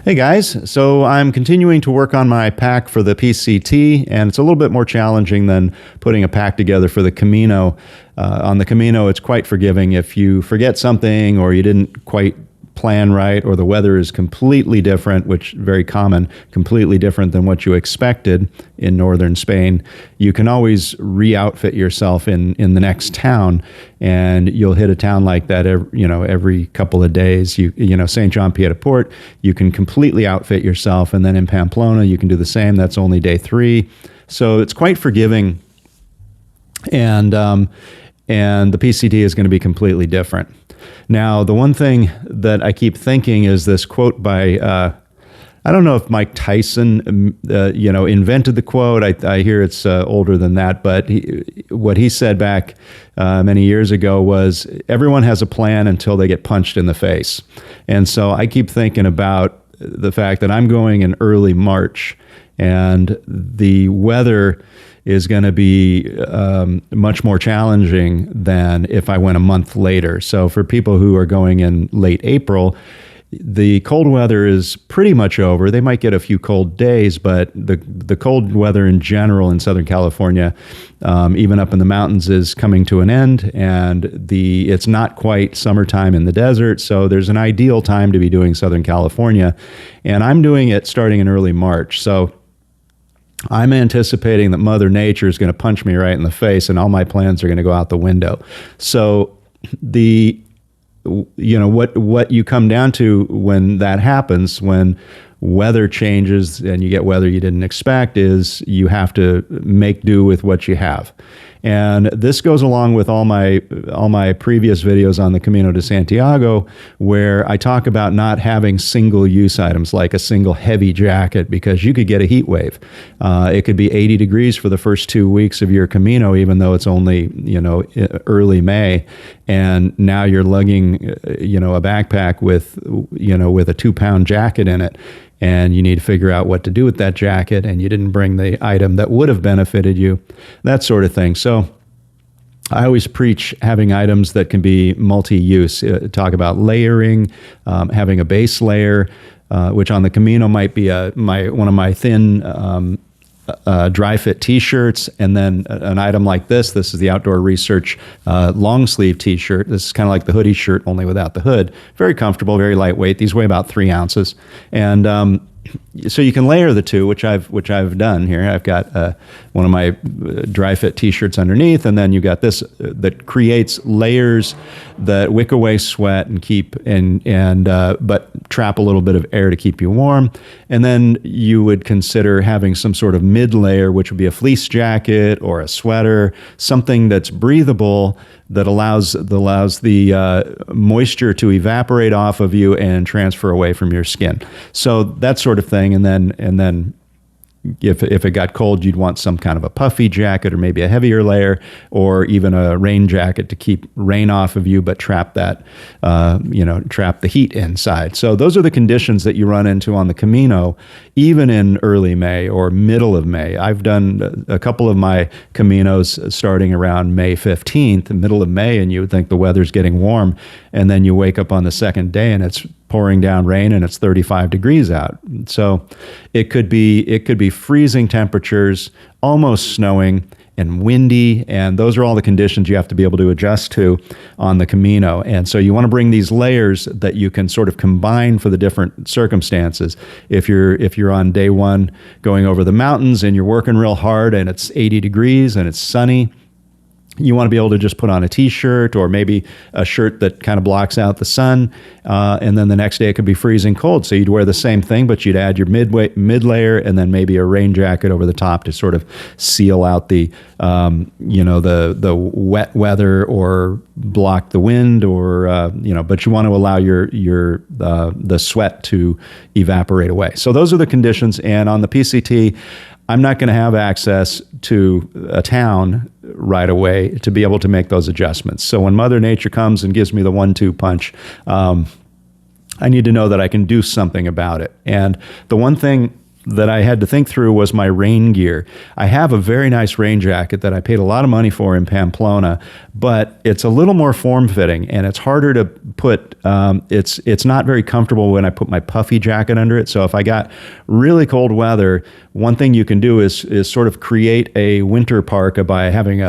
Hey guys, so I'm continuing to work on my pack for the PCT, and it's a little bit more challenging than putting a pack together for the Camino. On the Camino, it's quite forgiving. If you forget something or you didn't quite plan right, or the weather is completely different, which is very common, completely different than what you expected in northern Spain, you can always re-outfit yourself in the next town, and you'll hit a town like that every couple of days. St. John Pied-de-Port, you can completely outfit yourself, and then in Pamplona you can do the same. That's only day 3. So it's quite forgiving, and the PCT is going to be completely different. Now, the one thing that I keep thinking is this quote by, I don't know if Mike Tyson, invented the quote. I hear it's older than that, but what he said back many years ago was, everyone has a plan until they get punched in the face. And so I keep thinking about the fact that I'm going in early March, and the weather is going to be much more challenging than if I went a month later. So for people who are going in late April, the cold weather is pretty much over. They might get a few cold days, but the cold weather in general in Southern California, even up in the mountains, is coming to an end, and it's not quite summertime in the desert, so there's an ideal time to be doing Southern California, and I'm doing it starting in early March. So I'm anticipating that Mother Nature is going to punch me right in the face, and all my plans are going to go out the window. So what you come down to when that happens, when weather changes and you get weather you didn't expect, is you have to make do with what you have. And this goes along with all my previous videos on the Camino de Santiago, where I talk about not having single-use items like a single heavy jacket, because you could get a heat wave. It could be 80 degrees for the first 2 weeks of your Camino, even though it's only early May, and now you're lugging a backpack with a 2-pound jacket in it. And you need to figure out what to do with that jacket, and you didn't bring the item that would have benefited you, that sort of thing. So I always preach having items that can be multi-use. Talk about layering, having a base layer, which on the Camino might be one of my thin dry fit t-shirts, and then an item like this. This is the Outdoor Research long sleeve t-shirt. This is kind of like the hoodie shirt, only without the hood. Very comfortable, very lightweight. These weigh about 3 ounces. And so you can layer the two, which I've done here. I've got one of my dry fit t-shirts underneath, and then you got this that creates layers that wick away sweat and keep but trap a little bit of air to keep you warm. And then you would consider having some sort of mid layer, which would be a fleece jacket or a sweater, something that's breathable, that allows the moisture to evaporate off of you and transfer away from your skin. So that sort of thing. And then if it got cold, you'd want some kind of a puffy jacket, or maybe a heavier layer, or even a rain jacket to keep rain off of you, but trap that, trap the heat inside. So those are the conditions that you run into on the Camino, even in early May or middle of May. I've done a couple of my Caminos starting around May 15th, the middle of May, and you would think the weather's getting warm, and then you wake up on the second day and it's pouring down rain and it's 35 degrees out. So it could be freezing temperatures, almost snowing, and windy, and those are all the conditions you have to be able to adjust to on the Camino. And so you want to bring these layers that you can sort of combine for the different circumstances. If you're on day 1 going over the mountains and you're working real hard and it's 80 degrees and it's sunny, you want to be able to just put on a t-shirt, or maybe a shirt that kind of blocks out the sun, and then the next day it could be freezing cold. So you'd wear the same thing, but you'd add your mid layer, and then maybe a rain jacket over the top to sort of seal out the wet weather or block the wind, or but you want to allow the sweat to evaporate away. So those are the conditions. And on the PCT, I'm not going to have access to a town right away to be able to make those adjustments. So when Mother Nature comes and gives me the 1-2 punch, I need to know that I can do something about it. And the one thing that I had to think through was my rain gear. I have a very nice rain jacket that I paid a lot of money for in Pamplona, but it's a little more form-fitting, and it's harder to put, it's not very comfortable when I put my puffy jacket under it. So if I got really cold weather, one thing you can do is sort of create a winter parka by having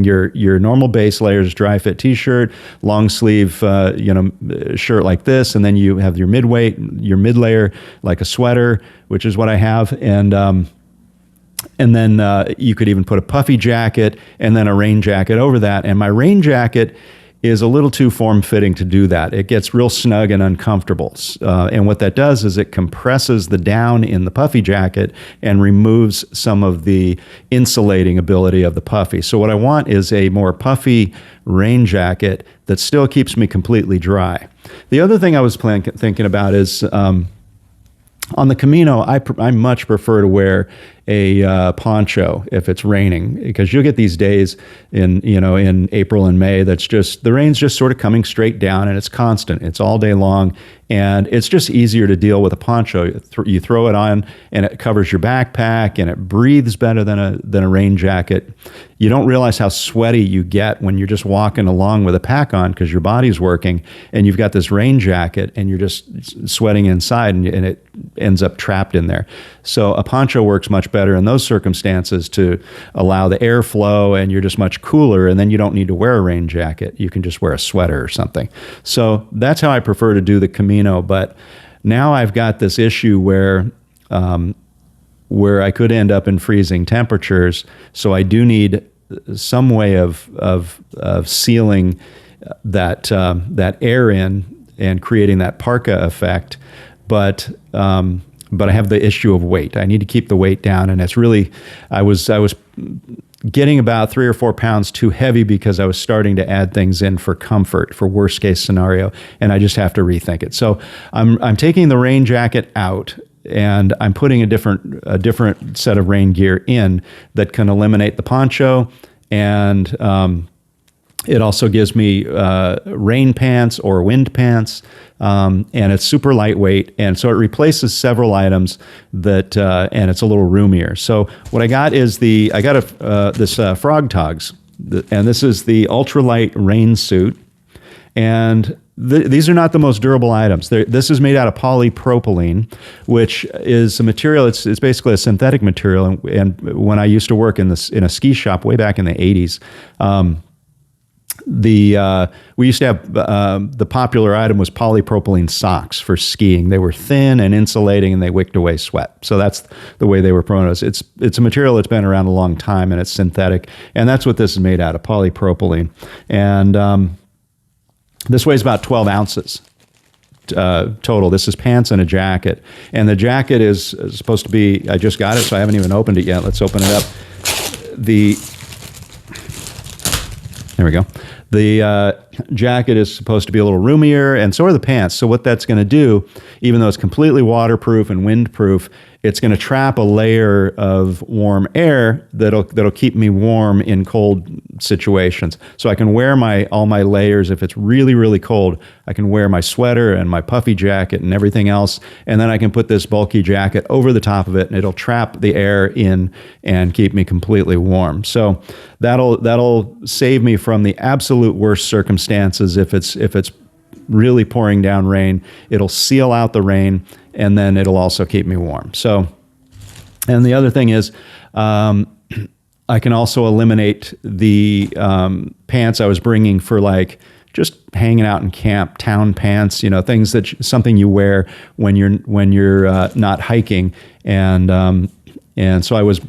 your normal base layers, dry fit t-shirt, long sleeve shirt like this, and then you have your mid layer like a sweater, which is what I have, and then you could even put a puffy jacket and then a rain jacket over that. And my rain jacket is a little too form-fitting to do that. It gets real snug and uncomfortable. And what that does is it compresses the down in the puffy jacket and removes some of the insulating ability of the puffy. So what I want is a more puffy rain jacket that still keeps me completely dry. The other thing I was thinking about is on the Camino, I much prefer to wear a poncho if it's raining, because you'll get these days in April and May that's just, the rain's just sort of coming straight down, and it's constant. It's all day long, and it's just easier to deal with a poncho. You throw it on, and it covers your backpack, and it breathes better than a rain jacket. You don't realize how sweaty you get when you're just walking along with a pack on because your body's working, and you've got this rain jacket, and you're just sweating inside, and it ends up trapped in there. So a poncho works much better in those circumstances to allow the airflow, and you're just much cooler, and then you don't need to wear a rain jacket. You can just wear a sweater or something. So that's how I prefer to do the Camino. But now I've got this issue where I could end up in freezing temperatures, so I do need some way of sealing that air in and creating that parka effect. But I have the issue of weight. I need to keep the weight down, and it's really, I was getting about 3 or 4 pounds too heavy because I was starting to add things in for comfort, for worst case scenario, and I just have to rethink it. So I'm taking the rain jacket out, and I'm putting a different set of rain gear in that can eliminate the poncho, and it also gives me rain pants or wind pants, and it's super lightweight, and so it replaces several items that, and it's a little roomier. So what I got is this Frogg Toggs, and this is the Ultra-Lite rain suit, and these are not the most durable items. This is made out of polypropylene, which is a material. It's basically a synthetic material. And when I used to work in a ski shop way back in the 80s, we used to have the popular item was polypropylene socks for skiing. They were thin and insulating, and they wicked away sweat. So that's the way they were promoted. It's a material that's been around a long time, and it's synthetic, and that's what this is made out of, polypropylene. And this weighs about 12 ounces total. This is pants and a jacket, and the jacket is supposed to be, I just got it, so I haven't even opened it yet. Let's open it up. There we go. The jacket is supposed to be a little roomier, and so are the pants. So what that's going to do, even though it's completely waterproof and windproof, it's going to trap a layer of warm air that'll keep me warm in cold situations. So I can wear all my layers. If it's really, really cold, I can wear my sweater and my puffy jacket and everything else, and then I can put this bulky jacket over the top of it, and it'll trap the air in and keep me completely warm. So that'll save me from the absolute worst circumstances. If it's really pouring down rain, it'll seal out the rain, and then it'll also keep me warm. So, and the other thing is, I can also eliminate the pants I was bringing for like just hanging out in camp, town pants, things something you wear when you're not hiking, and so I was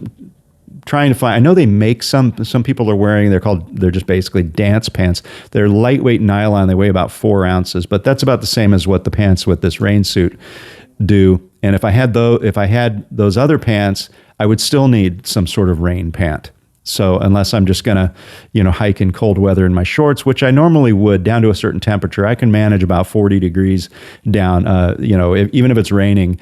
trying to find. I know they make some people are wearing. They're just basically dance pants. They're lightweight nylon. They weigh about 4 ounces, but that's about the same as what the pants with this rain suit do. And if I had those other pants, I would still need some sort of rain pant. So unless I'm just gonna, hike in cold weather in my shorts, which I normally would down to a certain temperature, I can manage about 40 degrees down. Even if it's raining,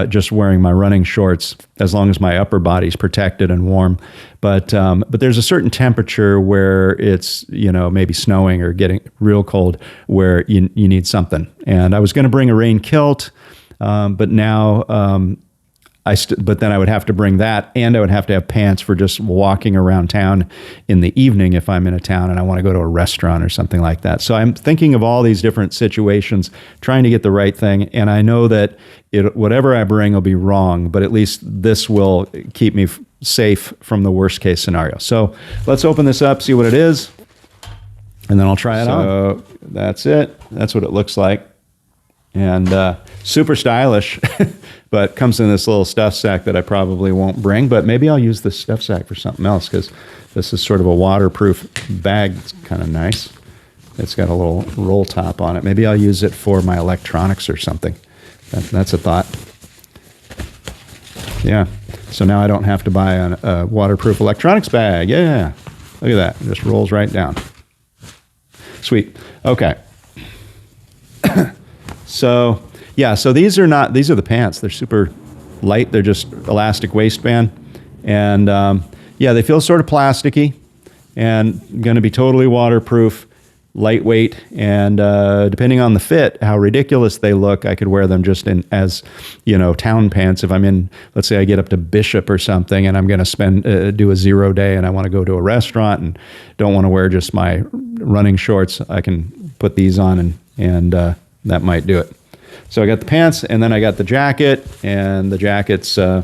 just wearing my running shorts, as long as my upper body's protected and warm. But there's a certain temperature where it's maybe snowing or getting real cold, where you need something. And I was going to bring a rain kilt, but now but then I would have to bring that, and I would have to have pants for just walking around town in the evening if I'm in a town and I want to go to a restaurant or something like that. So I'm thinking of all these different situations, trying to get the right thing. And I know that whatever I bring will be wrong, but at least this will keep me safe from the worst case scenario. So let's open this up, see what it is, and then I'll try it on. So that's it. That's what it looks like. And super stylish, but comes in this little stuff sack that I probably won't bring, but maybe I'll use this stuff sack for something else, because this is sort of a waterproof bag. It's kind of nice. It's got a little roll top on it. Maybe I'll use it for my electronics or something. That's a thought. Yeah, so now I don't have to buy a waterproof electronics bag. Yeah, look at that. It just rolls right down. Sweet. Okay. So, yeah, so these are the pants. They're super light. They're just elastic waistband. And, yeah, they feel sort of plasticky and going to be totally waterproof, lightweight. And depending on the fit, how ridiculous they look, I could wear them just as, town pants. If I'm in, let's say I get up to Bishop or something and I'm going to do a 0 day and I want to go to a restaurant and don't want to wear just my running shorts, I can put these on and that might do it. So I got the pants, and then I got the jacket, and the jacket's, I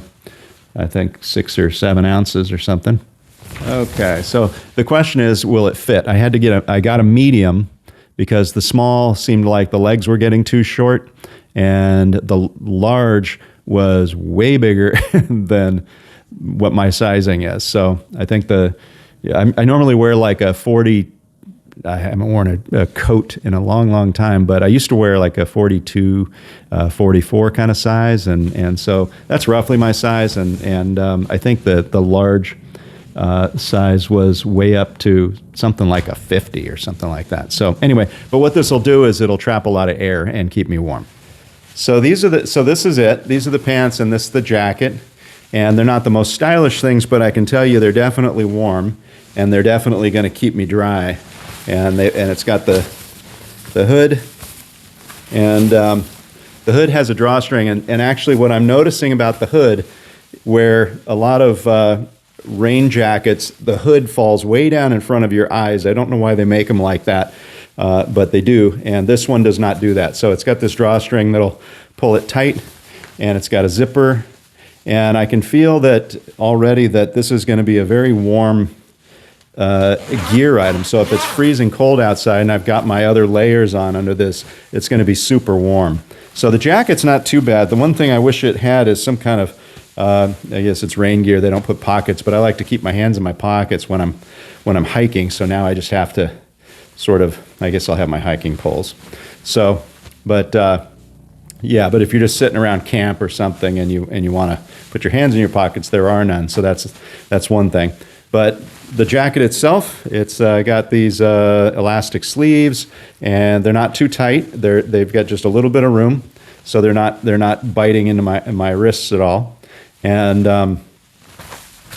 think, 6 or 7 ounces or something. Okay, so the question is, will it fit? I got a medium because the small seemed like the legs were getting too short, and the large was way bigger than what my sizing is. So I think I normally wear like a 40. I haven't worn a coat in a long, long time, but I used to wear like a 42, 44 kind of size. And so that's roughly my size. And I think that the large size was way up to something like a 50 or something like that. So anyway, but what this will do is it'll trap a lot of air and keep me warm. So this is it. These are the pants, and this is the jacket. And they're not the most stylish things, but I can tell you they're definitely warm, and they're definitely going to keep me dry. And it's got the hood, and the hood has a drawstring. And actually, what I'm noticing about the hood, where a lot of rain jackets, the hood falls way down in front of your eyes. I don't know why they make them like that, but they do. And this one does not do that. So it's got this drawstring that'll pull it tight, and it's got a zipper. And I can feel that already that this is going to be a very warm gear item. So if it's freezing cold outside and I've got my other layers on under this, it's going to be super warm. So the jacket's not too bad. The one thing I wish it had is some kind of, I guess it's rain gear. They don't put pockets, but I like to keep my hands in my pockets when I'm hiking. So now I just have to sort of, I guess I'll have my hiking poles. So, but yeah, but if you're just sitting around camp or something and you want to put your hands in your pockets, there are none. So that's one thing. But the jacket itself, it's got these elastic sleeves, and they're not too tight. They've got just a little bit of room, so they're not biting into my wrists at all, and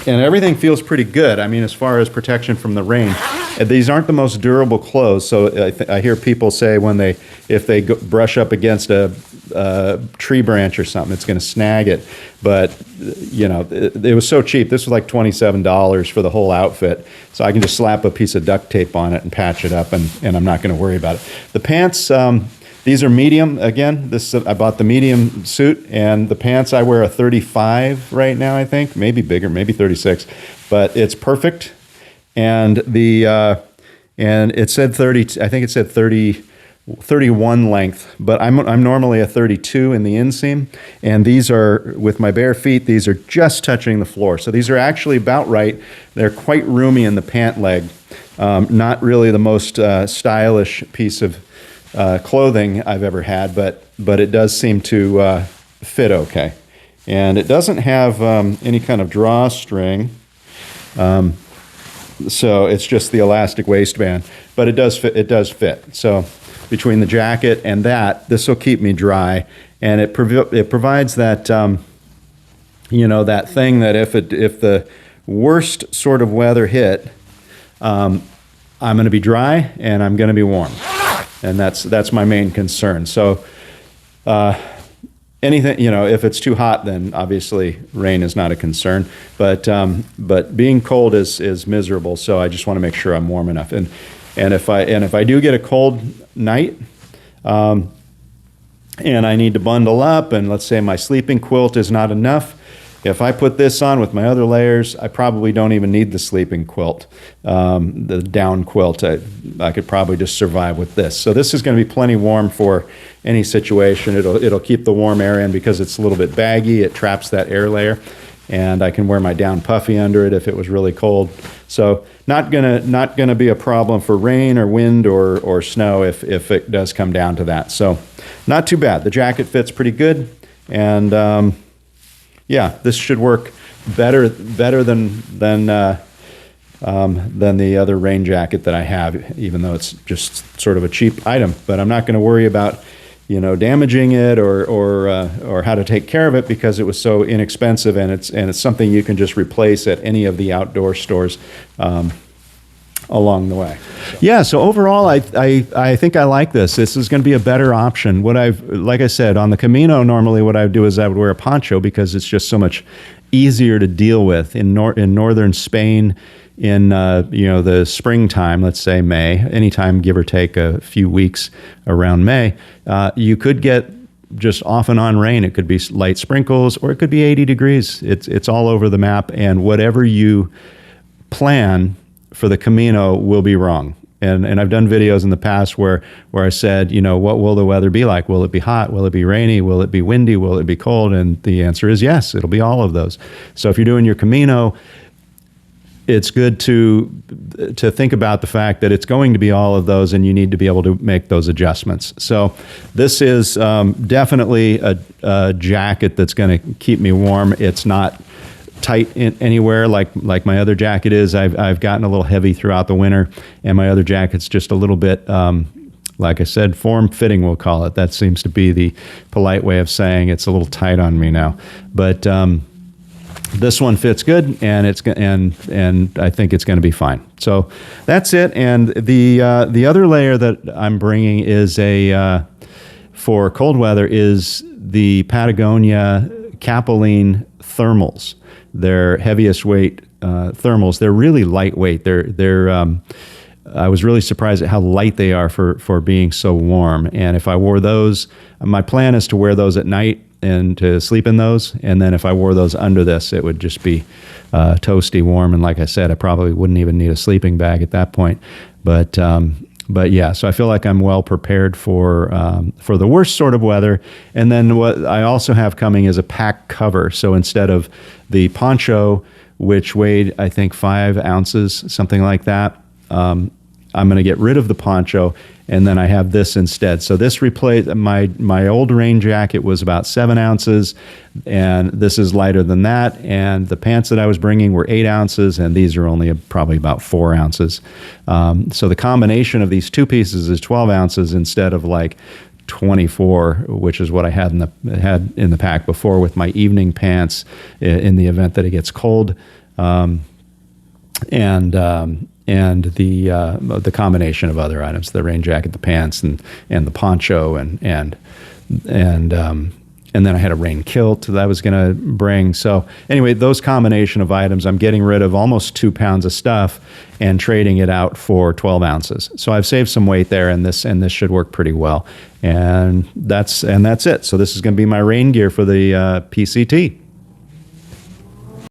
everything feels pretty good. I mean, as far as protection from the rain, these aren't the most durable clothes. So I hear people say if they brush up against a tree branch or something, it's going to snag it. But it was so cheap. This was like $27 for the whole outfit. So I can just slap a piece of duct tape on it and patch it up, and I'm not going to worry about it. The pants, these are medium. Again, I bought the medium suit, and the pants I wear a 35 right now, I think. Maybe bigger, maybe 36. But it's perfect. And and it said 30, I think it said 31 length, but I'm normally a 32 in the inseam, and these are, with my bare feet, these are just touching the floor. So these are actually about right. They're quite roomy in the pant leg. Not really the most stylish piece of clothing I've ever had, but it does seem to fit okay. And it doesn't have any kind of drawstring. So it's just the elastic waistband, but it does fit. It does fit. So between the jacket and this will keep me dry, and it provides that that thing that if the worst sort of weather hit, I'm going to be dry and I'm going to be warm, and that's my main concern. So anything, if it's too hot, then obviously rain is not a concern. But being cold is miserable. So I just want to make sure I'm warm enough. And if I do get a cold night, and I need to bundle up, and let's say my sleeping quilt is not enough, if I put this on with my other layers, I probably don't even need the sleeping quilt, the down quilt. I could probably just survive with this. So this is going to be plenty warm for any situation. It'll keep the warm air in because it's a little bit baggy. It traps that air layer, and I can wear my down puffy under it if it was really cold. So not gonna be a problem for rain or wind or snow if it does come down to that. So not too bad. The jacket fits pretty good, and yeah, this should work better than the other rain jacket that I have, even though it's just sort of a cheap item. But I'm not going to worry about damaging it or how to take care of it because it was so inexpensive, and it's something you can just replace at any of the outdoor stores along the way. Yeah, so overall, I think I like this. This is going to be a better option. Like I said, on the Camino, normally what I would do is I would wear a poncho because it's just so much easier to deal with. In northern Spain, in the springtime, let's say May, anytime give or take a few weeks around May, you could get just off and on rain. It could be light sprinkles, or it could be 80 degrees. It's all over the map, and whatever you plan for the Camino will be wrong. And I've done videos in the past where I said, what will the weather be like? Will it be hot? Will it be rainy? Will it be windy? Will it be cold? And the answer is yes, it'll be all of those. So if you're doing your Camino, it's good to think about the fact that it's going to be all of those, and you need to be able to make those adjustments. So this is definitely a jacket that's going to keep me warm. It's not tight anywhere like my other jacket is. I've gotten a little heavy throughout the winter, and my other jacket's just a little bit, like I said, form-fitting, we'll call it. That seems to be the polite way of saying it's a little tight on me now. But this one fits good, and I think it's going to be fine. So that's it. And the other layer that I'm bringing is for cold weather is the Patagonia Capilene thermals. They're heaviest weight thermals. They're really lightweight. I was really surprised at how light they are for being so warm. And if I wore those, my plan is to wear those at night and to sleep in those. And then if I wore those under this, it would just be toasty warm. And like I said, I probably wouldn't even need a sleeping bag at that point. But yeah, so I feel like I'm well prepared for the worst sort of weather. And then what I also have coming is a pack cover. So instead of the poncho, which weighed, I think, 5 ounces, something like that, I'm going to get rid of the poncho, and then I have this instead. So this replaced my old rain jacket was about 7 ounces, and this is lighter than that. And the pants that I was bringing were 8 ounces, and these are only probably about 4 ounces. So the combination of these two pieces is 12 ounces instead of like 24, which is what I had in the pack before with my evening pants in the event that it gets cold. And the combination of other items, the rain jacket, the pants, and the poncho, and then I had a rain kilt that I was going to bring. So anyway, those combination of items, I'm getting rid of almost 2 pounds of stuff and trading it out for 12 ounces. So I've saved some weight there, and this should work pretty well. And that's it. So this is going to be my rain gear for the PCT.